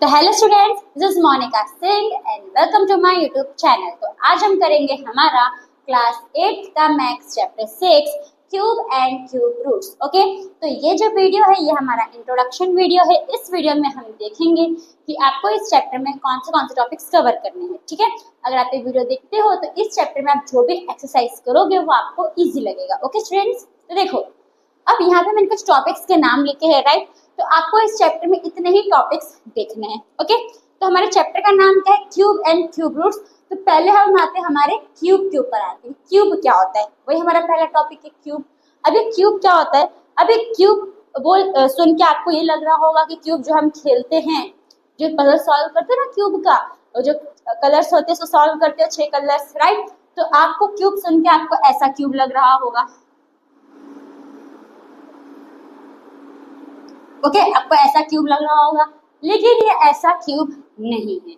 तो hello students, this is Monika Singh and welcome to my YouTube channel. तो आज हम करेंगे हमारा क्लास 8 का maths chapter 6 cube and cube roots. Okay, तो ये जो वीडियो है ये हमारा इंट्रोडक्शन वीडियो है। इस वीडियो में हम देखेंगे कि आपको इस चैप्टर में कौन से टॉपिक्स कवर करने हैं। ठीक है, अगर आप ये वीडियो देखते हो तो इस चैप्टर में आप जो भी एक्सरसाइज करोगे वो आपको ईजी लगेगा। ओके स्टूडेंट्स, तो देखो अब यहाँ पे मैंने कुछ टॉपिक्स के नाम लिखे हैं, राइट। तो आपको इस चैप्टर में इतने ही टॉपिक्स देखने हैं। ओके, तो हमारे चैप्टर का नाम क्या है? Cube and cube roots. तो पहले हम आते हैं हमारे क्यूब के ऊपर आते हैं। क्यूब क्या होता है, वही हमारा पहला टॉपिक है क्यूब। अभी क्यूब क्या होता है? अभी क्यूब सुन के आपको ये लग रहा होगा कि क्यूब जो हम खेलते हैं, जो पजल सॉल्व करते हैं ना क्यूब का, और जो कलर्स होते हैं उसको सॉल्व करते हैं 6 कलर्स, राइट। तो आपको क्यूब सुन के आपको ऐसा क्यूब लग रहा होगा। ओके, आपको ऐसा क्यूब लग रहा होगा, लेकिन ये ऐसा क्यूब नहीं है।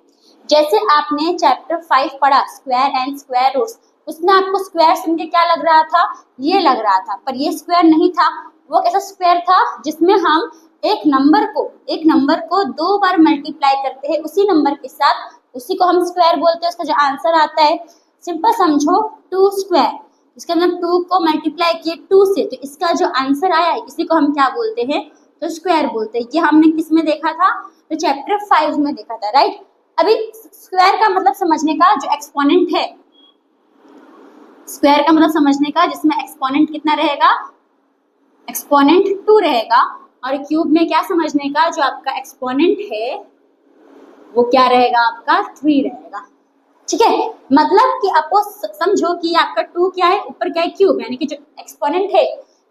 जैसे आपने चैप्टर 5 पढ़ा स्क्वायर एंड स्क्वायर रूट्स, उसमें आपको स्क्वायर सुन के क्या लग रहा था? ये लग रहा था, पर ये स्क्वायर नहीं था। वो कैसा स्क्वायर था? जिसमें हम एक नंबर को 2 बार मल्टीप्लाई करते हैं उसी नंबर के साथ, उसी को हम स्क्वायर बोलते हैं। उसका जो आंसर आता है, सिंपल समझो, 2 स्क्वायर। इसका मतलब 2 को मल्टीप्लाई किए 2 से, तो इसका जो आंसर आया इसी को हम क्या बोलते हैं? तो स्क्वायर बोलते हैं। ये हमने किस में देखा था? तो चैप्टर 5 में देखा था, राइट। अभी स्क्वायर का मतलब समझने का, जो एक्सपोनेंट है, स्क्वायर का मतलब समझने का जिसमें एक्सपोनेंट कितना रहेगा? एक्सपोनेंट 2 रहेगा। और क्यूब में क्या समझने का, जो आपका एक्सपोनेंट है वो क्या रहेगा? आपका 3 रहेगा। ठीक है, मतलब कि आपको समझो कि आपका 2 क्या है, ऊपर क्या है? क्यूब, यानी कि जो एक्सपोनेंट है,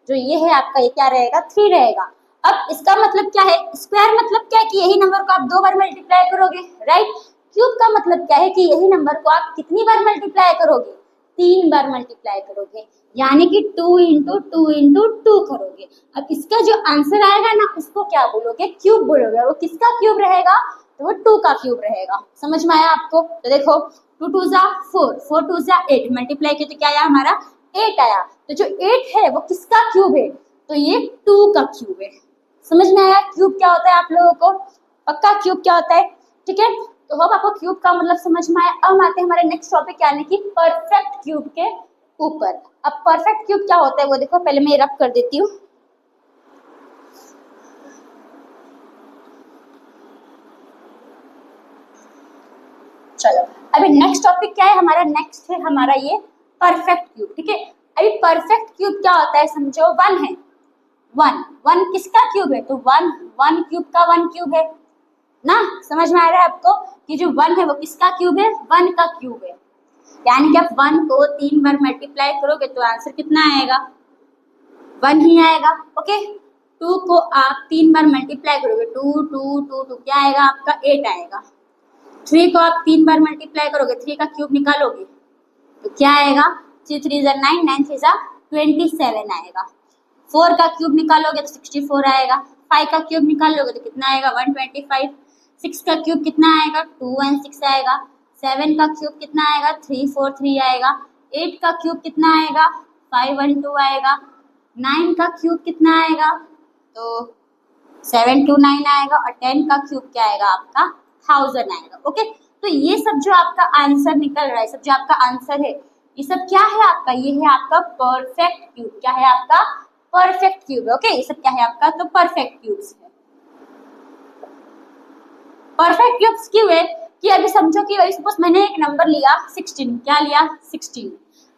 जो ये है आपका, ये क्या रहेगा? 3 रहेगा। अब इसका मतलब क्या है? स्क्वायर मतलब क्या है? कि यही नंबर को आप 2 बार मल्टीप्लाई करोगे, राइट। क्यूब का मतलब क्या है? कि यही नंबर को आप कितनी बार मल्टीप्लाई करोगे? 3 बार मल्टीप्लाई करोगे, यानी कि 2 इंटू 2 इंटू 2 करोगे। अब इसका जो आंसर आएगा ना, उसको क्या बोलोगे? क्यूब बोलोगे। और वो किसका क्यूब रहेगा? तो वो 2 का क्यूब रहेगा। समझ में आया आपको? तो देखो 2 2 जा 4, 4 2 जा 8, मल्टीप्लाई किया तो क्या आया हमारा? 8 आया। तो जो 8 है वो किसका क्यूब है? तो ये 2 का क्यूब है। समझ में आया क्यूब क्या होता है आप लोगों को? पक्का क्यूब क्या होता है? ठीक है, तो होप आपको क्यूब का मतलब समझ में आया। अब आते हैं हमारे नेक्स्ट टॉपिक, यानी कि परफेक्ट क्यूब के ऊपर। अब परफेक्ट क्यूब क्या होता है वो देखो, पहले मैं रब कर देती हूँ। चलो, अभी नेक्स्ट टॉपिक क्या है हमारा? नेक्स्ट है हमारा ये परफेक्ट क्यूब। ठीक है, अभी परफेक्ट क्यूब क्या होता है समझो। 1 है, 1 किसका क्यूब है? तो 1 क्यूब का 1 क्यूब है ना। समझ में आ रहा है आपको कि जो 1 है वो किसका क्यूब है? 1 का क्यूब है। यानी कि आप 1 को 3 बार मल्टीप्लाई करोगे तो आंसर कितना आएगा? 1 ही आएगा। ओके, 2 को आप 3 बार मल्टीप्लाई करोगे, 2 2 2 2 क्या आएगा आपका? 8 आएगा। 3 को आप 3 बार मल्टीप्लाई करोगे, 3 का क्यूब निकालोगे तो क्या आएगा? 3 3 जा 9, 9 3 जा 27 आएगा। 4 का क्यूब निकालोगे तो 64 आएगा। 5 का क्यूब निकालोगे तो कितना आएगा? 125। 6 का क्यूब कितना आएगा? 2 1 6 आएगा। 7 का क्यूब कितना आएगा? 3 4 3 आएगा। 8 का क्यूब कितना आएगा? 5 1 2 आएगा। 9 का क्यूब कितना आएगा? तो 7 2 9 आएगा। और 10 का क्यूब क्या आएगा आपका? 1000 आएगा। ओके, तो ये सब जो आपका आंसर निकल रहा है, सब जो आपका आंसर है, ये सब क्या है आपका? ये है आपका परफेक्ट क्यूब। क्या है आपका? Perfect cube. ओके, ये सब क्या है आपका? तो परफेक्ट क्यूब्स है। परफेक्ट क्यूब्स क्यों है? कि अभी समझो कि सपोज मैंने एक नंबर लिया 16, क्या लिया? 16।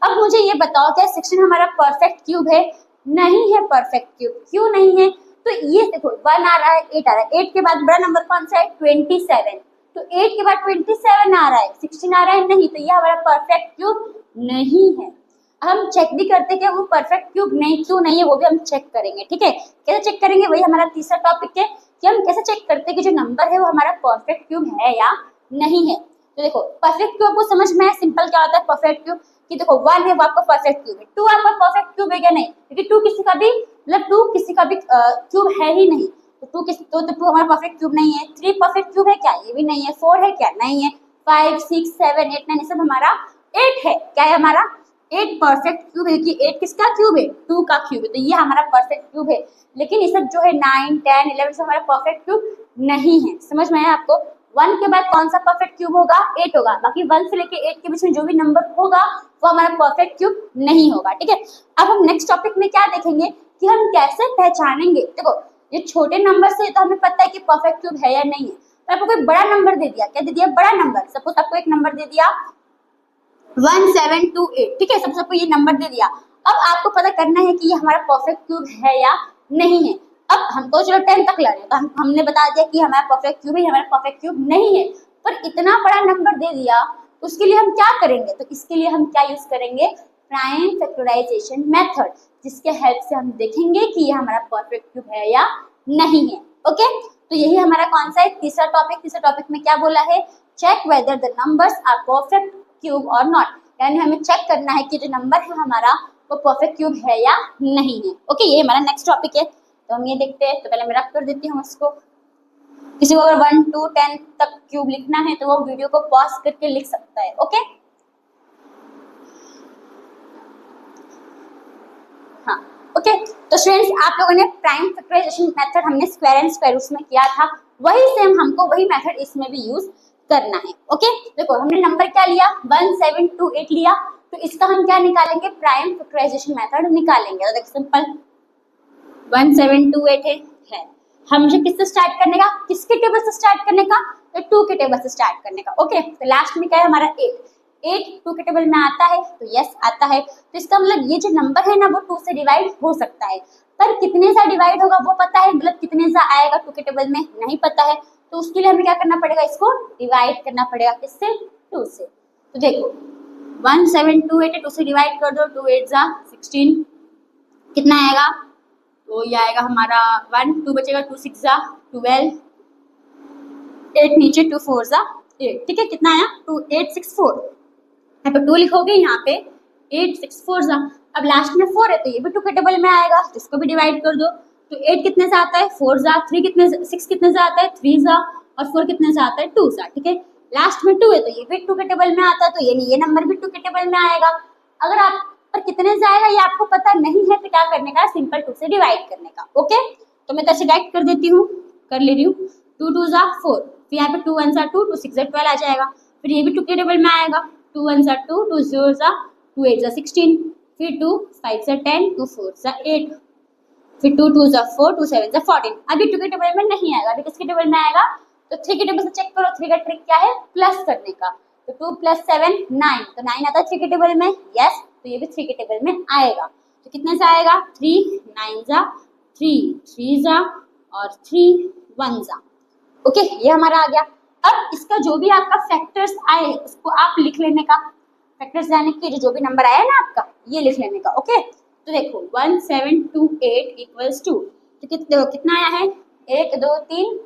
अब मुझे ये बताओ क्या 16 हमारा परफेक्ट क्यूब है? नहीं है परफेक्ट क्यूब। क्यों नहीं है? तो ये देखो 1 आ रहा है, 8 आ रहा है। 8 के बाद बड़ा नंबर कौन सा है? 27। तो 8 के बाद 27 आ रहा है, 16 आ रहा है नहीं, तो ये हमारा परफेक्ट क्यूब नहीं है। हम चेक भी करते कि वो परफेक्ट क्यूब नहीं क्यों नहीं है, वो भी हम चेक करेंगे। ठीक है, कैसे चेक करेंगे? वही हमारा तीसरा टॉपिक है कि हम कैसे चेक करते हैं कि जो नंबर है वो हमारा परफेक्ट क्यूब है या नहीं है। तो देखो परफेक्ट क्यूब को समझ में है, सिंपल क्या होता है परफेक्ट क्यूब? कि देखो 1 है वो आपका परफेक्ट क्यूब है, 2 आपका परफेक्ट क्यूब है क्या? नहीं, क्योंकि 2 किसी का भी मतलब 2 किसी का भी क्यूब है ही नहीं। तो 2 हमारा परफेक्ट क्यूब नहीं है। 3 परफेक्ट क्यूब है क्या? ये भी नहीं है। 4 है क्या? नहीं है। 5 6 7 8 9 ये सब हमारा 8 है। क्या है हमारा? 8 परफेक्ट क्यूब है कि 8 किसका क्यूब है, 2 का क्यूब है, तो ये हमारा परफेक्ट क्यूब है। लेकिन ये सब जो है 9, 10, 11 से हमारा परफेक्ट क्यूब नहीं है। समझ में आया आपको? 1 के बाद कौन सा परफेक्ट क्यूब होगा, 8 होगा। बाकी 1 से लेके 8 के बीच में जो भी नंबर होगा वो हमारा परफेक्ट क्यूब नहीं होगा। ठीक है, अब हम नेक्स्ट टॉपिक में क्या देखेंगे कि हम कैसे पहचानेंगे। देखो ये छोटे नंबर से तो हमें पता है कि परफेक्ट क्यूब है या नहीं है, तो आपको कोई बड़ा नंबर दे दिया, क्या दे दिया, बड़ा नंबर। सपोज आपको एक नंबर दे दिया 1728, ठीक है, सबको ये नंबर दे दिया। अब आपको पता करना है कि ये हमारा परफेक्ट क्यूब है या नहीं है। अब हम तो चलो 10 तक लड़े, तो हमने बता दिया कि हमारा परफेक्ट क्यूब है, हमारा परफेक्ट क्यूब नहीं है। पर इतना बड़ा नंबर दे दिया तो उसके लिए हम क्या करेंगे, तो इसके लिए हम क्या यूज करेंगे, प्राइम फैक्टराइजेशन मेथड, जिसके हेल्प से हम देखेंगे कि ये हमारा परफेक्ट क्यूब है या नहीं है। ओके, तो यही हमारा कौन सा है, तीसरा टॉपिक। तीसरा टॉपिक में क्या बोला है, check whether the numbers are perfect cube और नॉट, यानी हमें चेक करना है कि जो नंबर है हमारा वो परफेक्ट क्यूब है या नहीं है। ओके, ये हमारा नेक्स्ट टॉपिक है, तो हम ये देखते हैं। तो पहले मैं रख कर देती हूँ इसको। किसी को अगर 1 to 10 तक क्यूब लिखना है तो वो वीडियो को पॉज करके लिख सकता है। ओके, हाँ ओके। तो स्टूडेंट्स, आप लोगों ने प्राइम फैक्टराइजेशन मेथड हमने स्क्वायर एंड स्क्वायर रूट्स में किया था, वही सेम हमको वही मेथड इसमें भी यूज करना है। ओके, देखो हमने नंबर क्या लिया, 1728 लिया, तो इसका हम क्या निकालेंगे, प्राइम फैक्टराइजेशन मेथड निकालेंगे। तो देखो सिंपल 1728 है, हमसे किससे स्टार्ट करने का, किसके टेबल से स्टार्ट करने का, तो 2 के टेबल से स्टार्ट करने का। ओके, तो लास्ट में क्या है हमारा 8 2 के टेबल में आता है, तो यस आता है। तो इसका मतलब ये जो नंबर है ना वो 2 से डिवाइड हो सकता है, पर कितने से डिवाइड होगा वो पता है, मतलब कितने से आएगा 2 के टेबल में नहीं पता है। तो उसके लिए हमें क्या करना पड़ेगा, इसको डिवाइड करना पड़ेगा, किससे, 2 से। तो देखो 1728 2 से डिवाइड कर दो, 2 8 जा 16, कितना आएगा, तो ये आएगा हमारा 1 2 बचेगा, 2 6 जा 12, 8 नीचे 2 4 जा 8, ठीक है, कितना आया 2864। यहाँ पे 2 लिखोगे, यहाँ पे 864 जा। अब लास्ट में 4 है तो ये भी 2 के टेबल में आएगा, तो इसको भी डिवाइड कर दो। तो 8 कितने से आता है, 4 जा, 3 कितने, 6 कितने से आता है, 3 जा, और 4 कितने से आता है, 2 जा। ठीक है, लास्ट में 2 है तो ये भी 2 के टेबल में आता है, तो ये नंबर भी 2 के टेबल में आएगा। अगर आप पर कितने से आएगा ये आपको पता नहीं है तो क्या करने का, सिंपल 2 से डिवाइड करने का। ओके, तो मैं तो डायरेक्ट कर देती हूँ, कर ले रही हूँ। 2 2 जा 4, फिर यहाँ पे 2 1 जा 2, 2 6 जा 12 आ जाएगा। फिर ये भी 2 के टेबल में आएगा, 2 1 जा 2, 2 0 जा 2 8 जा 16, फिर 2 5 जा 10, 2 4 जा 8, फिर 2 2 जा 4, 2 7 जा 14। अभी 2 के टेबल में नहीं आएगा, अभी किसके टेबल में आएगा, तो 3 के टेबल से चेक करो। 3 का ट्रिक क्या है, प्लस करने का। तो 2 + 7 9, तो 9 आता है 3 के टेबल में, यस, तो ये भी 3 के टेबल में आएगा। तो कितने से आएगा, 3 9 जा 3 3 जा और 3 1 जा। ओके, ये हमारा आ गया। अब इसका जो भी आपका फैक्टर्स आए उसको आप लिख लेने का, फैक्टर्स यानी कि जो भी नंबर आया ना आपका ये लिख लेने का। ओके, तो देखो 1728 इक्वल्स टू, तो कितना आया है, 1 2 3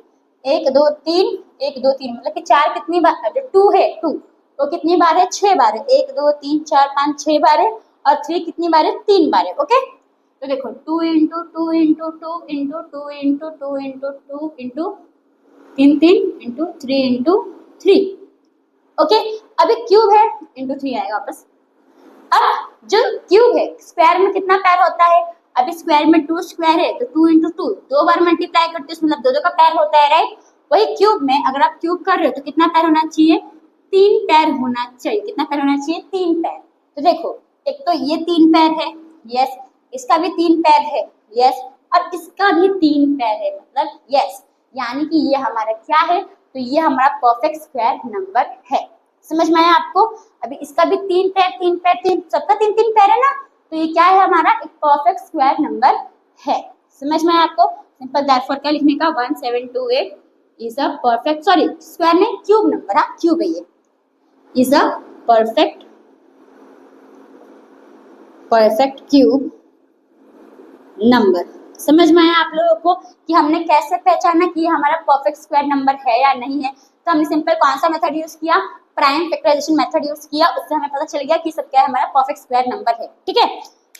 1 2 3 1 2 3, मतलब कि 4 कितनी बार, जो 2 है 2 तो कितनी बार है, 6 बार है। 1 2 3 4 5 6 बार है, और 3 कितनी बार है, 3 बार है। ओके, तो देखो 2 × 2 × 2 × 2 × 2 × 2 × 3 3 × 3 × 3। ओके, अभी क्यूब है इंटू 3 आएगा वापस। अब जो क्यूब है स्क्वायर में कितना पैर होता है, अभी स्क्वायर में 2 स्क्वायर है तो 2 × 2 2 बार मल्टीप्लाई करते हैं, मतलब 2 का पैर होता है, राइट। वही क्यूब में अगर आप क्यूब कर रहे हो तो कितना पैर होना चाहिए, 3 पैर होना चाहिए। कितना पैर होना चाहिए, 3 पैर। तो देखो एक तो ये 3 पैर है, यस, इसका भी 3 पैर है, यस, और इसका भी 3 पैर है, मतलब यस, यानी कि ये हमारा क्या है, तो ये हमारा परफेक्ट स्क्वायर नंबर है। समझ में आया आपको? अभी इसका भी 3 पैर 3 पैर 3, सबका 3 3 पैर है ना, तो ये क्या है, हमारा एक परफेक्ट स्क्वायर नंबर है। समझ में आया आपको? सिंपल देयरफॉर क्या लिखने का, 1728 is a perfect, sorry square नहीं क्यूब नंबर, हाँ क्यूब है ये, is a perfect cube number. समझ में आया आप लोगों को कि हमने कैसे पहचाना कि ये हमारा परफेक्ट स्क्वायर नंबर है या नहीं है। तो हमने सिंपल कौन सा मेथड यूज किया, प्राइम फैक्टराइजेशन मेथड यूज किया, उससे हमें पता चल गया कि सब क्या है, हमारा परफेक्ट स्क्वायर नंबर है। ठीक है,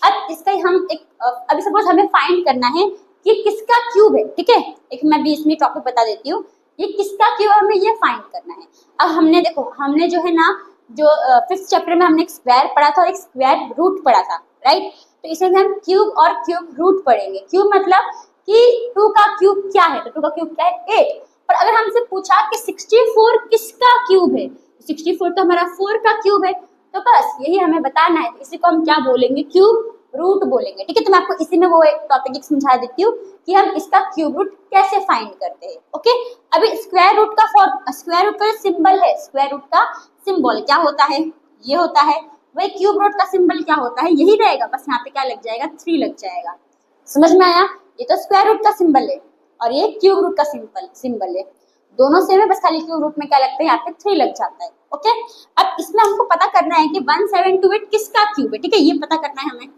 अब इसका हम एक अभी सपोज हमें फाइंड करना है कि किसका क्यूब है। ठीक है, एक मैं बीच में टॉपिक बता देती हूँ, ये किसका क्यूब हमें ये फाइंड करना है। अब हमने देखो हमने जो है ना जो फिफ्थ चैप्टर में हमने एक स्क्वायर पढ़ा था और एक स्क्वायर रूट पढ़ा था, राइट। तो इसमें हम क्यूब और क्यूब रूट पढ़ेंगे। क्यूब मतलब कि 2 का क्यूब क्या है, तो 2 का क्यूब क्या है 8। पर अगर हमसे पूछा कि 64 किसका क्यूब है, 64 तो हमारा 4 का क्यूब है, तो बस यही हमें बताना है। इसी को हम क्या बोलेंगे, क्यूब रूट बोलेंगे, ठीक है। तो मैं आपको इसी में वो एक टॉपिक समझा देती हूँ कि हम इसका क्यूब रूट कैसे फाइंड करते हैं, ओके। अभी स्क्वायर रूट का स्क्वायर रूट का जो सिंबल है, स्क्वायर रूट का सिंबल क्या होता है, ये होता है। वही क्यूब रूट का सिंबल क्या होता है, यही रहेगा, बस यहाँ पे क्या लग जाएगा, 3 लग जाएगा। समझ में आया? ये तो स्क्वायर रूट का सिंबल है और ये क्यूब रूट का सिंबल है, दोनों सेम है, बस खाली क्यूब रूट में क्या लगता है, यहाँ पे 3 लग जाता है, ओके। अब इसमें हमको पता करना है कि 1728 किसका क्यूब है, ठीक है, ये पता करना है हमें।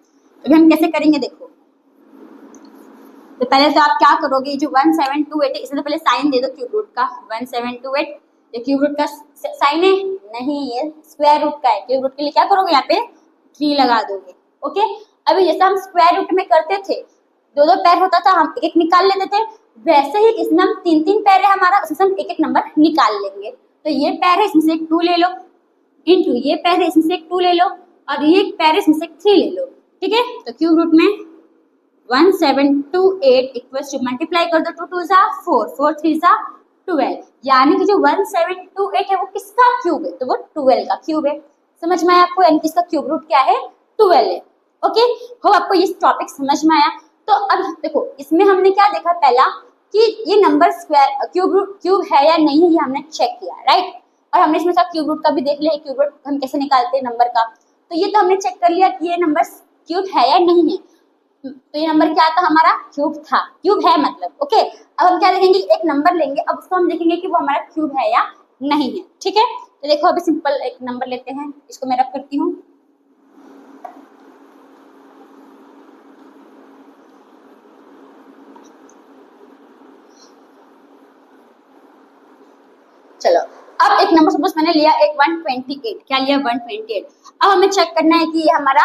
तो हम कैसे करेंगे, देखो। तो पहले तो आप क्या करोगे, जो 1728 है, इससे तो पहले साइन दे दो क्यूब रूट का। 1728 ये क्यूब रूट का साइन है नहीं, ये स्क्वायर रूट का है। क्यूब रूट के लिए क्या करोगे, यहाँ पे 3 लगा दोगे, ओके। अभी जैसे हम स्क्वायर रूट में करते थे, 2-2 पैर होता था, हम एक एक निकाल लेते थे, वैसे ही इसमें हम 3-3 पैर है हमारा, उसमें हम एक एक नंबर निकाल लेंगे। तो ये पैर है, इसमें से एक 2 ले लो, इंटू ये पैर है, इसमें से एक 2 ले लो, और ये एक पैर है, इसमें से एक 3 ले लो, ठीक है। तो क्यूब रूट में 1728 इक्वल्स टू, मल्टीप्लाई कर दो, 2 2 जा 4, 4 3 जा 12, यानी कि जो 1728 है वो किसका क्यूब है, तो वो 12 का क्यूब है। समझ में आया आपको, यानी कि इसका क्यूब रूट क्या है, 12 है, ओके। हो आपको ये टॉपिक समझ में आया? तो अब देखो, इसमें हमने क्या देखा, पहला कि ये नंबर स्क्वायर क्यूब है या नहीं है, ये हमने चेक किया, राइट। और हमने इसमें क्यूब रूट का भी देख लिया, क्यूब रूट हम कैसे निकालते हैं नंबर का। तो ये तो हमने चेक कर लिया कि ये नंबर क्यूब है या नहीं है। तो ये नंबर क्या था, हमारा क्यूब था, क्यूब है मतलब, ओके। अब हम क्या देखेंगे, एक नंबर लेंगे, अब उसको हम देखेंगे कि वो हमारा क्यूब है या नहीं है, ठीक है। तो देखो, अभी सिंपल एक नंबर लेते हैं, इसको मैं रख करती हूँ। चलो, अब एक नंबर सपोज मैंने लिया एक 128, क्या लिया 128। अब हमें चेक करना है कि ये हमारा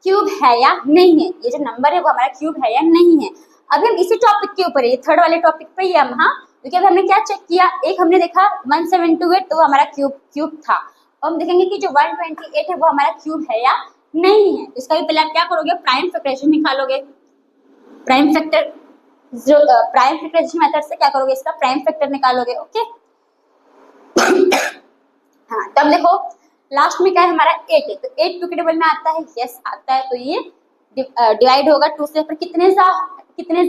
क्यूब है या नहीं है, ये जो नंबर है वो हमारा क्यूब है या नहीं है। अभी हम इसी टॉपिक के ऊपर है, ये थर्ड वाले टॉपिक पे ही हम, हाँ, क्योंकि अभी हमने क्या चेक किया, एक हमने देखा 1728 तो वो हमारा क्यूब था, और हम देखेंगे कि जो 128 है वो हमारा क्यूब है या नहीं है। इसका भी पहले आप क्या करोगे, प्राइम फैक्टराइजेशन निकालोगे। प्राइम फैक्टराइजेशन मेथड से क्या करोगे, इसका प्राइम फैक्टर निकालोगे, ओके। हाँ, तब देखो लास्ट में क्या है, हमारा 8 है, तो 8 2 के टेबल में आता है, यस आता है, तो ये डिवाइड होगा 2 से, पर कितने जा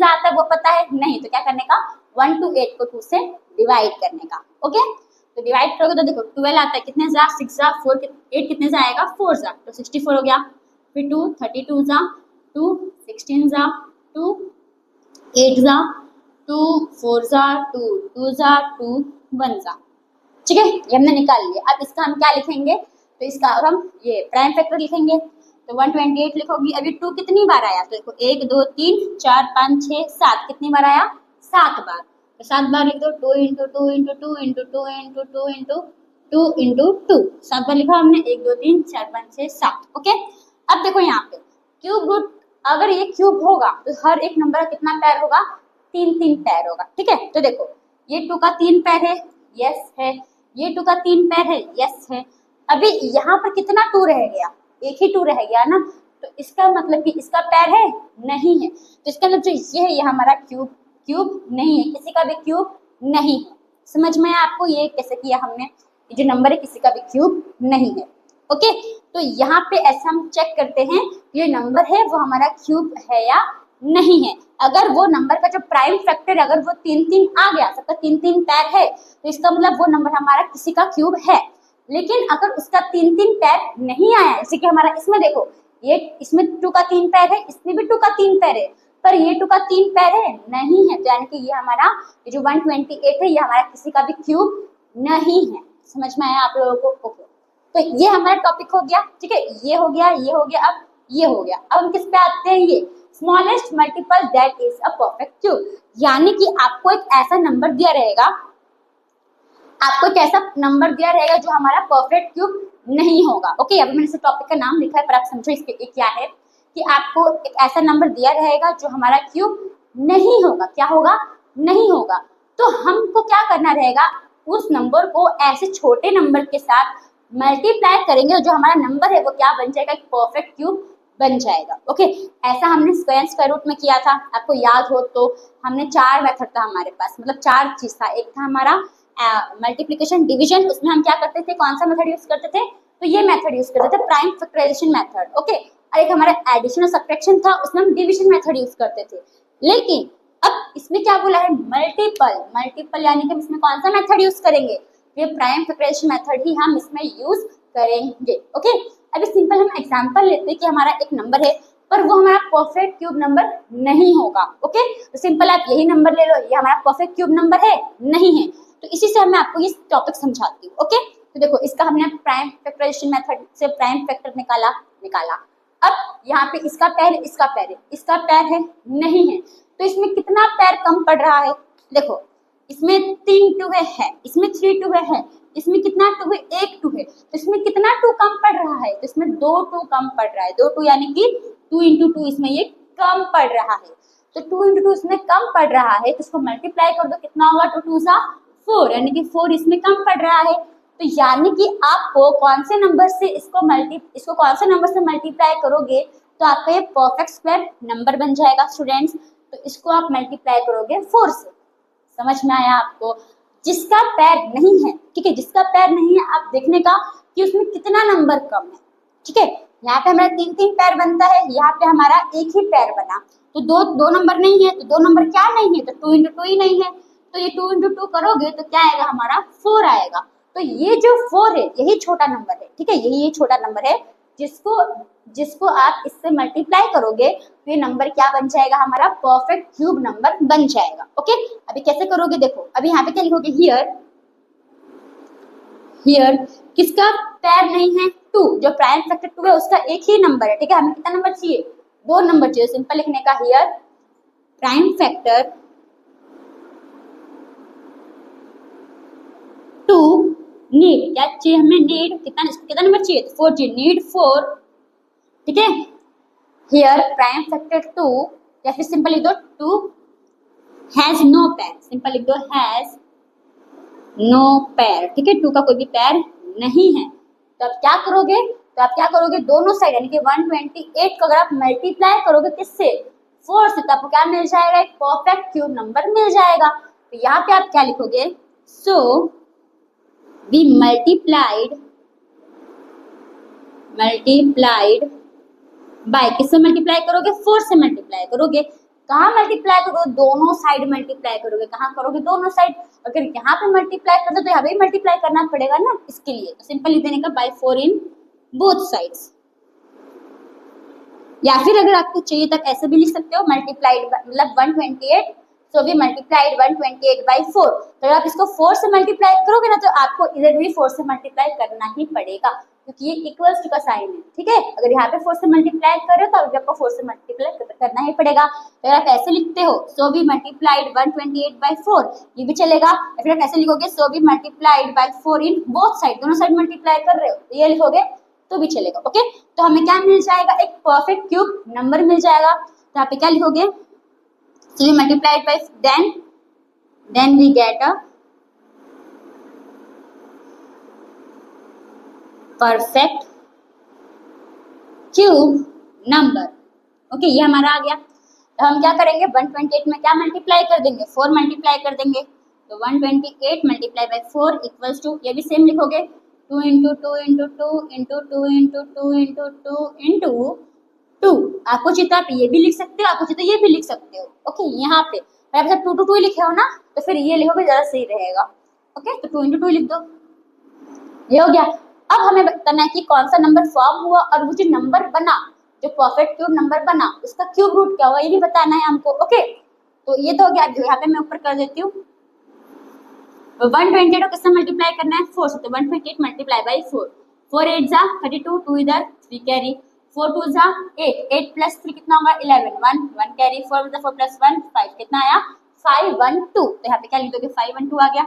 आता है वो पता है नहीं, तो क्या करने का, 1 to 8 को 2 से डिवाइड करने का, ओके। तो डिवाइड करोगे तो देखो 12 आता है, कितने जा 6 जा 4, 8 कितने जा आएगा 4 जा, तो 64 हो गया। फिर 2 32 जा 2 16 जा 2 8 जा 2 4 जा 2 2 जा 2 1 जा, ठीक है, ये हमने निकाल लिया। अब इसका हम क्या लिखेंगे, तो इसका अब हम ये प्राइम फैक्टर लिखेंगे, तो 128 लिखोगी। अभी 2 कितनी बार आया, तो देखो 1 2 3 4 5 6 7, कितनी बार आया, 7 बार, तो 7 बार लिख दो, 2 into 2 into 2 into 2 into 2 into 2 into 2, 7 बार लिखा हमने, 1 2 3 4 5 6 7, ओके। अब देखो यहाँ पे क्यूब रूट, अगर ये क्यूब होगा तो हर एक नंबर का कितना पैर होगा, 3 पैर होगा, ठीक है। तो देखो ये 2 का 3 पैर है, यस है, ये 2 का 3 पैर है, यस है। अभी यहाँ पर कितना 2 रह गया, एक ही 2 रह गया ना, तो इसका मतलब कि इसका पैर है नहीं है, तो इसका मतलब जो ये है ये हमारा क्यूब नहीं है, किसी का भी क्यूब नहीं है। समझ में आया आपको, ये कैसे किया हमने, ये जो नंबर है किसी का भी क्यूब नहीं है, ओके। तो यहाँ पे ऐसा हम चेक करते हैं ये नंबर है वो हमारा क्यूब है या नहीं है। अगर वो नंबर का जो प्राइम फैक्टर अगर वो 3 आ गया, सबका 3 पैर है, तो इसका मतलब वो नंबर हमारा किसी का क्यूब है। लेकिन अगर उसका 3 पैर नहीं आया, जैसे कि हमारा इसमें देखो, ये इसमें 2 का 3 पैर है, इसमें भी 2 का 3 पैर है, पर ये 2 का 3 पैर है नहीं है, तो यानी कि ये हमारा ये जो 128 है ये हमारा किसी का भी क्यूब नहीं है। समझ में आया आप लोगों को, ओके। तो ये हमारा टॉपिक हो गया, ठीक है, ये हो गया, ये हो गया, अब ये हो गया। अब हम किस पे आते हैं, ये smallest multiple that is a perfect cube, यानी कि आपको एक ऐसा नंबर दिया रहेगा, आपको एक ऐसा नंबर दिया रहेगा जो हमारा परफेक्ट क्यूब नहीं होगा, ओके। अभी मैंने इस टॉपिक का नाम लिखा है, पर आप समझो इसके क्या है, कि आपको एक ऐसा नंबर दिया रहेगा जो हमारा क्यूब नहीं होगा, क्या होगा, नहीं होगा। तो हमको क्या करना रहेगा, उस नंबर को ऐसे छोटे नंबर के साथ मल्टीप्लाई करेंगे जो हमारा नंबर है वो क्या बन जाएगा, एक परफेक्ट क्यूब बन जाएगा। ओके, ऐसा हमने स्क्वायर रूट में किया था, आपको याद हो तो हमने 4 मेथड था हमारे पास, मतलब 4 चीज था। एक था हमारा मल्टीप्लिकेशन डिवीजन, उसमें हम क्या करते थे, कौन सा मेथड यूज करते थे, तो ये मेथड यूज करते थे, प्राइम फैक्टराइजेशन मेथड। ओके, और एक हमारा एडिशन और सब्ट्रैक्शन था, उसमें हम डिवीजन मेथड यूज करते थे। लेकिन अब इसमें क्या बोला है, मल्टीपल यानी कि इसमें कौन सा मेथड यूज करेंगे, ये प्राइम फैक्टराइजेशन मेथड ही हम इसमें यूज करेंगे। ओके, अभी सिंपल हम एग्जांपल लेते हैं कि हमारा एक नंबर है पर वो हमारा परफेक्ट क्यूब नंबर नहीं होगा। ओके, तो सिंपल आप यही नंबर ले लो, ये हमारा परफेक्ट क्यूब नंबर है नहीं है, तो इसी से मैं आपको ये टॉपिक समझाती हूँ। ओके, तो देखो इसका हमने प्राइम फैक्टराइजेशन मेथड से प्राइम फैक्टर निकाला। अब यहाँ पे इसका पैर इसका पैर है नहीं है, तो इसमें कितना पैर कम पड़ रहा है, देखो इसमें 3 टू है, इसमें 3 टू है, इसमें कितना 2 है, 1 2 है, तो इसमें कितना 2 कम पड़ रहा है, तो इसमें 2 2 कम पड़ रहा है, 2 2 यानी कि 2 into 2 इसमें ये कम पड़ रहा है, तो 2 into 2 इसमें कम पड़ रहा है, तो इसको मल्टीप्लाई कर दो, कितना होगा, 2 2 सा 4, यानी कि 4 इसमें कम पड़ रहा है। तो यानी कि आपको कौन से नंबर से इसको कौन से नंबर से मल्टीप्लाई करोगे तो आपका ये परफेक्ट स्क्वायर नंबर बन जाएगा स्टूडेंट्स। तो इसको आप मल्टीप्लाई करोगे 4 से, समझ में आया आपको। जिसका पैर नहीं है, ठीक है, जिसका पैर नहीं है, आप देखने का कि उसमें कितना नंबर कम है। ठीक है, यहाँ पे हमारा 3 पैर बनता है, यहाँ पे हमारा एक ही पैर बना, तो दो नंबर नहीं है, तो 2 नंबर क्या नहीं है, तो 2 into 2 ही नहीं है, तो ये 2 into 2 करोगे तो क्या आएगा, हमारा 4 आएगा। तो ये जो 4 है यही छोटा नंबर है, ठीक है, यही छोटा नंबर है, जिसको आप इससे मल्टीप्लाई करोगे तो ये नंबर क्या बन जाएगा, हमारा परफेक्ट क्यूब नंबर बन जाएगा। ओके, अभी कैसे करोगे, देखो अभी यहाँ पे क्या लिखोगे, हियर किसका पैर नहीं है, 2, जो प्राइम फैक्टर 2 है उसका एक ही नंबर है, ठीक है, हमें कितना नंबर चाहिए, 2 नंबर चाहिए। सिंपल लिखने का, हियर प्राइम फैक्टर 2 नीड, क्या चाहिए हमें, नीड कितना नंबर चाहिए, 4 चाहिए, नीड 4, ठीक है। हियर प्राइम फैक्टर 2, या फिर सिंपल लिख दो 2 हैज नो पैर, सिंपल लिख दो हैज नो पैर, ठीक है, 2 का कोई भी पैर नहीं है। तो आप क्या करोगे, दोनों साइड यानी कि 128 को अगर आप मल्टीप्लाई करोगे किससे, 4 से, तो आपको क्या मिल जाएगा, एक परफेक्ट क्यूब नंबर मिल जाएगा। तो यहाँ पे आप क्या लिखोगे, सो वी मल्टीप्लाइड बाय, किससे मल्टीप्लाई करोगे, 4 से मल्टीप्लाई करोगे। कहाँ मल्टीप्लाई करोगे, दोनों साइड मल्टीप्लाई करोगे, कहाँ करोगे, दोनों साइड। अगर यहाँ पे मल्टीप्लाई कर दो तो यहाँ पे मल्टीप्लाई करना पड़ेगा ना, इसके लिए तो सिंपल लिख देने का बाय 4 इन बोथ साइड्स। या फिर अगर आपको चाहिए तब ऐसे भी लिख सकते हो, मल्टीप्लाइड मतलब 128, सो वी मल्टीप्लाइड 128 बाय 4। तो अगर आप इसको 4 से मल्टीप्लाई करोगे ना तो आपको इधर भी 4 से मल्टीप्लाई करना ही पड़ेगा, क्योंकि ये इक्वल्स टू का साइन है, ठीक है। अगर यहाँ पे 4 से मल्टीप्लाई कर रहे हो तो आपको 4 से मल्टीप्लाई करना ही पड़ेगा। तो अगर आप ऐसे लिखते हो, सो वी मल्टीप्लाइड 128 बाय 4, ये भी चलेगा। या फिर आप ऐसे लिखोगे, so we multiplied by 4 in both side, दोनों साइड मल्टीप्लाई कर रहे हो, तो ये लिखोगे तो भी चलेगा। ओके, तो हमें क्या मिल जाएगा, एक परफेक्ट क्यूब नंबर मिल जाएगा। तो यहाँ पे क्या लिखोगे, so we multiplied by then we get a perfect cube number। Okay, ये हमारा आ गया। तो हम क्या करेंगे, 128 में क्या मल्टीप्लाई कर देंगे, 4 मल्टीप्लाई कर देंगे। तो 128 मल्टीप्लाई बाय 4 इक्वल्स टू, ये भी सेम लिखोगे, 2 into 2 into 2 into 2 into 2 into 2 into 2। आपको चिता आप ये भी लिख सकते हो, आपको चिता ये भी लिख सकते हो। ओके, यहाँ पे आप जब 2 to 2 लिखे हो ना तो फिर ये लिखोगे, ज्यादा सही रहेगा। ओके, तो 2 into 2 लिख दो, ये हो गया। अब हमें बताना है कि कौन सा नंबर फॉर्म हुआ और वो जो नंबर बना, जो परफेक्ट क्यूब नंबर बना, उसका क्यूब रूट क्या हुआ, ये भी बताना है हमको। ओके, तो ये तो हो गया। यहाँ पे मैं ऊपर कर देती हूँ, 128 को किससे मल्टीप्लाई करना है, 4 से, तो 128 मल्टीप्लाई बाई 4, 4 8 जा 32, 2 इधर 3 कैरी, 4 2 जा 8, 8 प्लस 3 कितना होगा, 11, 1 कैरी, 4 प्लस 1 5, कितना आया 5 1 2। तो यहाँ पे क्या लिख दोगे, 5 1 2 आ गया।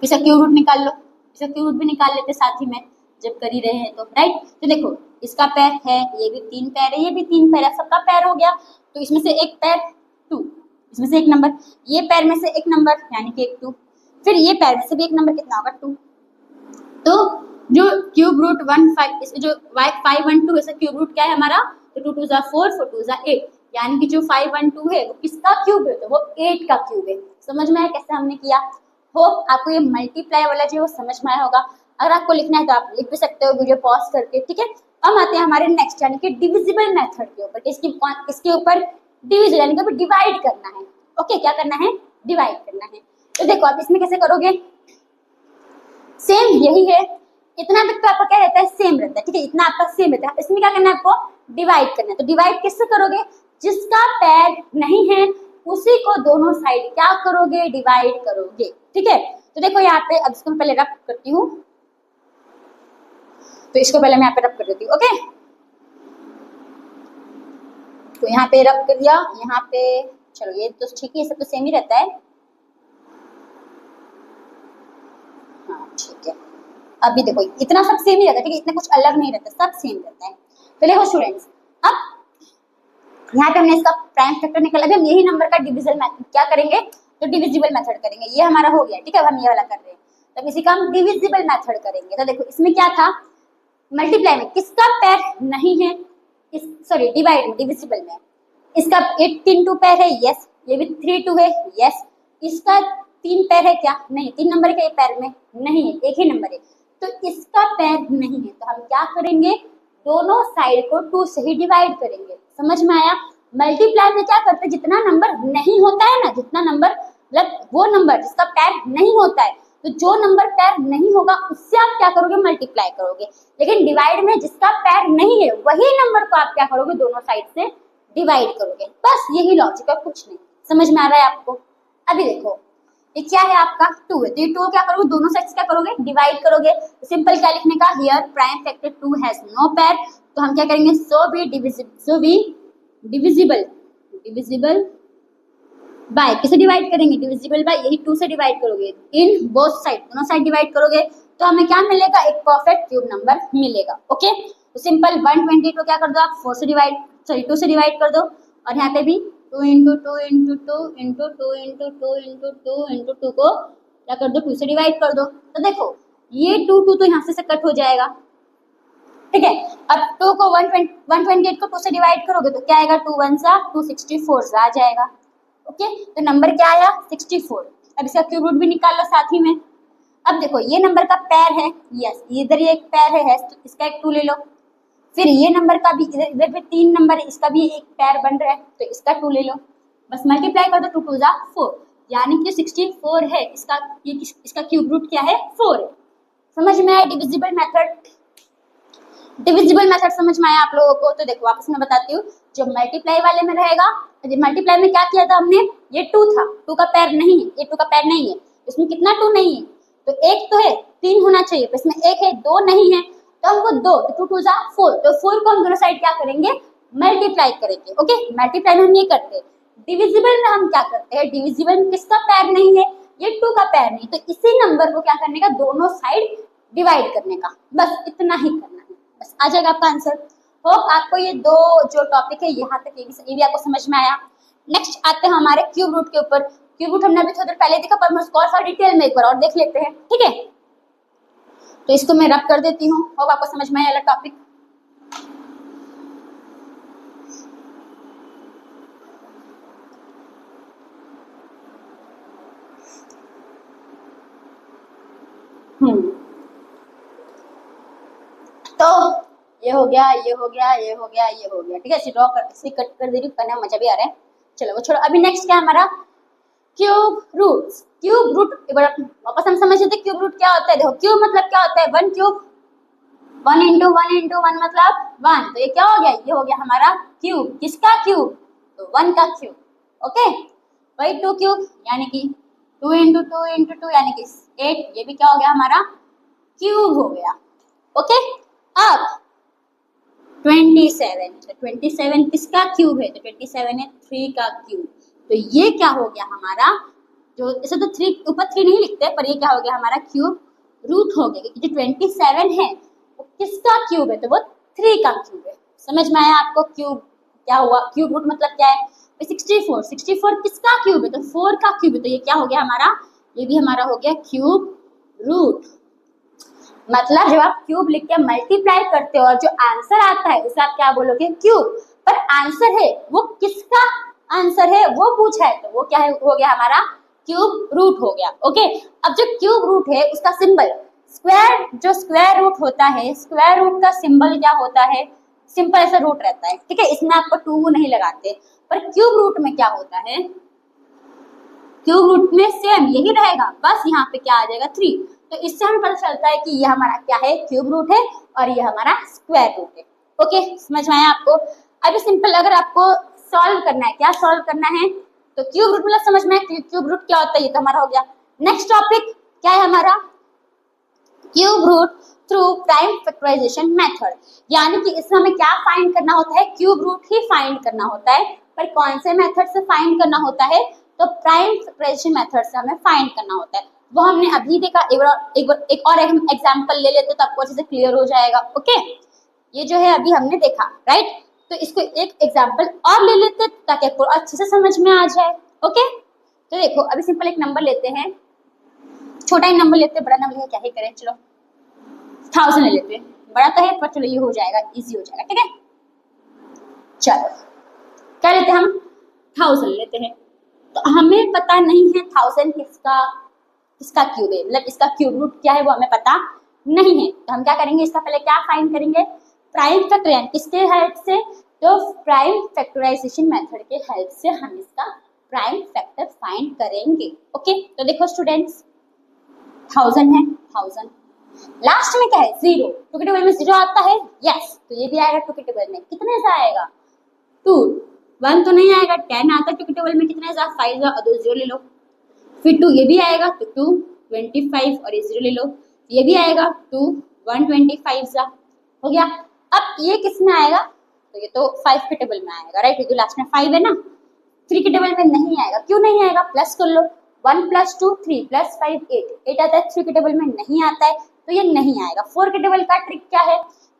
इसका क्यूब रूट निकाल लो, इसका क्यूब रूट भी निकाल लेते साथ ही में जब कर ही रहे हैं तो, राइट। तो देखो इसका पैर है, ये भी 3 पैर है, ये भी 3 पैर है, सबका पैर हो गया। तो इसमें से एक पैर 2, इसमें से एक नंबर, ये पैर में से एक नंबर यानी कि एक 2, फिर ये पैर में से भी एक नंबर, कितना होगा 2। तो जो क्यूब रूट 1 5 इसमें जो y512 ऐसा क्यूब रूट क्या है हमारा, तो 2 2 जा 4 4 2 जा 8, यानी कि जो 512 है वो किसका क्यूब है, तो वो 8 का क्यूब है। समझ में आया कैसे हमने किया। होप आपको ये मल्टीप्लाई वाला जो है वो समझ में आया होगा। अगर आपको लिखना है तो आप लिख भी सकते हो वीडियो पॉज करके, ठीक है। अब आते हैं हमारे नेक्स्ट यानी कि डिविजिबल मेथड के ऊपर। इसके ऊपर डिविजन यानी कि डिवाइड करना है। ओके, क्या करना है, डिवाइड करना है। तो देखो आप इसमें कैसे करोगे, सेम यही है, इतना तक तो आपका क्या रहता है, सेम रहता है, ठीक है, इतना आपका सेम रहता है। इसमें क्या करना है, आपको डिवाइड करना है। तो डिवाइड किससे करोगे, जिसका पैर नहीं है उसी को दोनों साइड क्या करोगे, डिवाइड करोगे, ठीक है। तो देखो यहाँ पे, अब इसको मैं पहले रब करती हूँ, तो इसको पहले मैं यहाँ पे रब कर देती हूँ। ओके, तो यहाँ पे रब कर दिया, यहाँ पे चलो ये तो ठीक है, ये सब तो सेम ही रहता है। हाँ ठीक है, अभी देखो इतना सब सेम ही रहता है, ठीक है, इतना कुछ अलग नहीं रहता, सब सेम रहता है। तो देखो स्टूडेंट्स, अब यहाँ पे हमने इसका प्राइम फैक्टर निकाला, अभी हम यही नंबर का डिविजन मेथड क्या करेंगे, तो डिविजिबल मेथड करेंगे। ये हमारा हो गया, ठीक है, हम ये वाला कर रहे हैं, तब इसी का हम डिविजिबल मेथड करेंगे। तो देखो इसमें क्या था, मल्टीप्लाई में किसका पैर नहीं है, सॉरी डिवाइड में, डिविजिबल में इसका 8 3 2 पैर है, यस, ये भी 3 2 है, यस, इसका 3 पैर है क्या, नहीं, 3 नंबर के पैर में नहीं है, एक ही नंबर है, तो इसका पैर नहीं है। तो हम क्या करेंगे, दोनों साइड को 2 से ही डिवाइड करेंगे। समझ में आया। मल्टीप्लाई में क्या करते हैं, जितना नंबर नहीं होता है ना, जितना नंबर मतलब वो नंबर जिसका पैर नहीं होता है, तो जो नंबर पैर नहीं होगा उससे आप क्या करोगे, मल्टीप्लाई करोगे। लेकिन डिवाइड में जिसका पैर नहीं है वही नंबर को आप क्या करोगे, दोनों साइड से डिवाइड करोगे। बस यही लॉजिक है, कुछ नहीं। समझ में आ रहा है आपको। अभी देखो ये क्या है, आपका 2 है, तो ये 2 क्या करोगे, दोनों साइड से क्या करोगे, डिवाइड करोगे। तो सिंपल क्या लिखने का, here prime factor 2 has no pair, तो हम क्या करेंगे, सो बी डिविजिबल बाय, किसे डिवाइड करेंगे, डिविजिबल बाय, यही 2 से डिवाइड करोगे, इन बोथ साइड, दोनों साइड डिवाइड करोगे, तो हमें क्या मिलेगा, एक परफेक्ट क्यूब नंबर मिलेगा। ओके, तो सिंपल 120 को क्या कर दो आप, 2 से डिवाइड कर दो, और यहाँ पे भी 2 into 2 into 2 into 2 into 2 into 2 into 2 को क्या कर दो, 2 से डिवाइड कर दो। तो देखो ये 2 2 तो यहाँ से कट हो जाएगा, ठीक है। अब 2 को 128 को 2 से डिवाइड करोगे तो क्या आएगा, 2 1 सा 264 आ जाएगा। ओके, तो नंबर क्या आया, 64। अब इसका क्यूब रूट भी निकाल लो साथ ही में। अब देखो ये नंबर का पैर है, यस, इधर ये एक पैर है, तो इसका एक 2 ले लो। फिर ये नंबर का भी इधर पे 3 नंबर है, इसका भी एक पैर बन रहा है, तो इसका 2 ले लो। बस मल्टीप्लाई कर दो, 2 2 जा 4, यानी कि 64 है, इसका क्यूब रूट क्या है, 4 है। समझ में आया डिविजिबल मेथड समझ में आया आप लोगों को। तो देखो वापस मैं बताती हूँ, जो मल्टीप्लाई वाले में रहेगा, मल्टीप्लाई में क्या किया था हमने, ये 2 था, 2 का पैर नहीं है, ये 2 का पैर नहीं है, इसमें कितना 2 नहीं है, तो एक तो है, 3 होना चाहिए, तो इसमें एक है, 2 नहीं है, तो हमको 2, तो 2 2 जा 4, तो 4 को हम दोनों साइड क्या करेंगे, मल्टीप्लाई करेंगे। ओके, मल्टीप्लाई में हम ये करते हैं। डिविजिबल में हम क्या करते हैं, डिविजिबल में किसका पैर नहीं है, ये 2 का पैर नहीं, तो इसी नंबर को क्या करने का, दोनों साइड डिवाइड करने का, बस इतना ही करना है, बस आ जाएगा आपका आंसर। होप आपको ये दो जो टॉपिक है यहाँ तक ये भी आपको समझ में आया। नेक्स्ट आते हैं हमारे क्यूब रूट के ऊपर। क्यूब रूट हमने अभी थोड़ी देर पहले देखा, पर हम उसको और सारा डिटेल में एक बार और देख लेते हैं, ठीक है। तो इसको मैं रब कर देती हूँ, होप आपको समझ में आया वाला टॉपिक। तो ये हो गया, ये हो गया, ये हो गया, ये हो गया, ठीक है। इसे ड्रॉ कर, इसे कट कर दे रही हूँ, करने में मजा भी आ रहा है। चलो वो छोड़ो, अभी नेक्स्ट क्या है हमारा, क्यूब रूट्स। क्यूब रूट एक बार वापस हम समझ लेते हैं क्यूब रूट क्या होता है। देखो क्यूब मतलब क्या होता है, 1 क्यूब, 1 इंटू 1 इंटू 1 मतलब 1, तो ये क्या हो गया, ये हो गया हमारा क्यूब। किसका क्यूब, तो 1 का क्यूब। ओके, वही 2 क्यूब यानी कि 2 इंटू 2 इंटू 2 यानी कि 8, ये भी क्या हो गया हमारा क्यूब हो गया। ओके, अब 27, तो 27 किसका क्यूब है, तो 27 है 3 का क्यूब। तो ये क्या हो गया हमारा, जो इसे तो 3 ऊपर 3 नहीं लिखते, पर ये क्या हो गया हमारा क्यूब रूट हो गया, क्योंकि जो 27 है वो किसका क्यूब है, तो वो 3 का क्यूब है। समझ में आया आपको क्यूब क्या हुआ, क्यूब रूट मतलब क्या है। 64 किसका क्यूब है, तो 4 का क्यूब है, तो ये क्या हो गया हमारा, ये भी हमारा हो गया क्यूब रूट। मतलब जब आप क्यूब लिख के मल्टीप्लाई करते हो और जो आंसर आता है उसे आप क्या बोलोगे, क्यूब। पर आंसर है वो किसका आंसर है वो पूछा है, तो वो क्या है, हो गया हमारा क्यूब रूट हो गया। ओके, अब जो क्यूब रूट है उसका सिंबल स्क्वायर, जो स्क्वायर रूट होता है, स्क्वायर रूट का सिंबल क्या होता है, सिंपल ऐसा रूट रहता है, ठीक है, इसमें आपको टू नहीं लगाते। पर क्यूब रूट में क्या होता है, क्यूब रूट में सेम यही रहेगा, बस यहाँ पे क्या आ जाएगा 3। तो इससे हमें पता चलता है कि यह हमारा क्या है, क्यूब रूट है और यह हमारा स्क्वायर रूट है। ओके, समझ में आया आपको। अभी सिंपल अगर आपको सॉल्व करना है, क्या सॉल्व करना है, तो क्यूब रूट मतलब समझ में आया क्यूब रूट क्या होता है, ये तो हमारा हो गया। नेक्स्ट टॉपिक क्या है हमारा, cube root through prime factorisation method, यानी कि इसमें हमें क्या फाइंड करना होता है, क्यूब रूट ही फाइंड करना होता है। पर कौन से मेथड से फाइंड करना होता है, तो प्राइम फैक्टराइजेशन मेथड से हमें फाइंड करना होता है। वो हमने अभी देखा, एक और हम एग्जांपल ले लेते तो आपको अच्छे से क्लियर हो जाएगा। ओके, ये जो है अभी हमने देखा, राइट, तो इसको एक एग्जांपल और ले लेते ताकि आपको अच्छे से समझ में आ जाए। ओके, तो देखो अभी सिंपल एक नंबर लेते हैं, छोटा ही नंबर लेते हैं, बड़ा नंबर है क्या ही करें, चलो 1000 ले लेते हैं, बड़ा तो है पर चलो ये हो जाएगा, इजी हो जाएगा, ठीक है। चलो क्या लेते हैं हम, 1000 लेते हैं। तो हमें पता नहीं है 1000 किसका क्यूब है, मतलब इसका क्यूब रूट क्या है वो हमें पता नहीं है। तो हम क्या करेंगे, इसका पहले क्या फाइंड करेंगे, प्राइम फैक्टराइजेशन, किसके हेल्प से, तो प्राइम फैक्टराइजेशन मेथड के हेल्प से हम इसका प्राइम फैक्टर फाइंड करेंगे। ओके, तो देखो स्टूडेंट्स 1000 है, 1000 लास्ट में क्या है, 0, टू के टेबल में 0 आता है, यस, तो ये भी आएगा टू के टेबल में, कितने से आएगा 2, 1 तो नहीं आएगा, 10 आता है टू के टेबल में, कितने से 5 और 2 0 ले लो, फिर 2 ये भी आएगा तो 2 25 और ये 0 ले लो, ये भी आएगा 2 125 सा हो गया। अब ये किस में आएगा, तो ये तो 5 के टेबल में आएगा, राइट, क्योंकि लास्ट में 5 है ना। 3 के टेबल में नहीं आएगा, क्यों नहीं आएगा, प्लस कर लो, 1 + 2 3 + 5 8 आता है, 3 के टेबल में नहीं आता है तो ये नहीं आएगा। 4 के टेबल का ट्रिक क्या है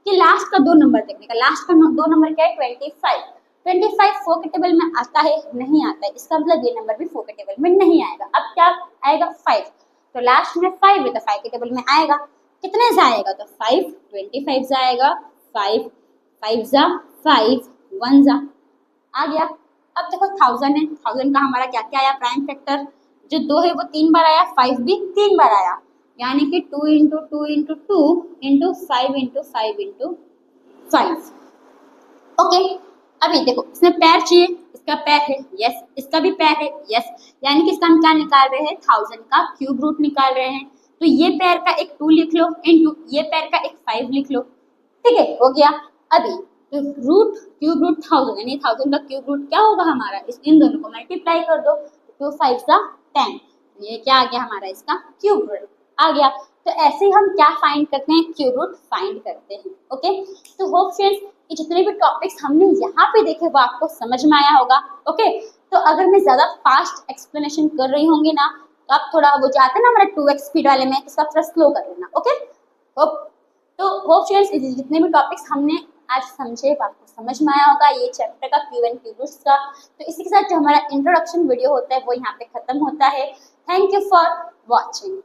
कि लास्ट का 2 नंबर देखने का, लास्ट का 2 नंबर क्या है 25 4 के टेबल में आता है, नहीं आता है, इसका मतलब ये नंबर भी 4 के टेबल में नहीं आएगा। अब क्या आएगा 5, तो लास्ट में 5 है तो 5 के टेबल में आएगा, कितने से आएगा, तो 5 25 से आएगा, 5 5 जा 5 1 जा आ गया। अब देखो 1000 है, 1000 का हमारा क्या क्या आया, प्राइम फैक्टर जो 2 है वो 3 बार आया, 5 भी 3 बार आया, यानी कि 2 × 2 × 2 × 5 × 5 × 5। ओके, अभी देखो इसमें पैर चाहिए, इसका पैर है, यस, इसका भी पैर है, यस, यानी कि इसका हम क्या निकाल रहे हैं, 1000 का क्यूब रूट निकाल रहे हैं। तो ये पैर का एक 2 लिख लो, इनटू ये पैर का एक 5 लिख लो, ठीक है, हो गया। अभी तो रूट क्यूब रूट 1000 यानी 1000 का क्यूब रूट क्या होगा हमारा, इन दोनों को मल्टीप्लाई कर दो, 2 5 सा 10, ये क्या आ गया हमारा, इसका क्यूब रूट आ गया। तो ऐसे ही हम क्या फाइंड करते हैं, क्यूब रूट फाइंड करते हैं। ओके, तो होप फ्रेंड्स कि जितने भी टॉपिक्स हमने यहाँ पे देखे वो आपको समझ में आया होगा। ओके, तो अगर मैं ज्यादा फास्ट एक्सप्लेनेशन कर रही होंगी ना तो आप थोड़ा वो जाते हैं ना हमारा 2x स्पीड वाले में, इसका थोड़ा स्लो कर लेना। ओके, तो होप फ्रेंड्स जितने भी टॉपिक्स हमने आज समझे आपको समझ में आया होगा, ये चैप्टर का क्यू एंड क्यू रूट्स का। तो इसी के साथ जो हमारा इंट्रोडक्शन वीडियो होता है वो यहाँ पे खत्म होता है। Thank you for watching.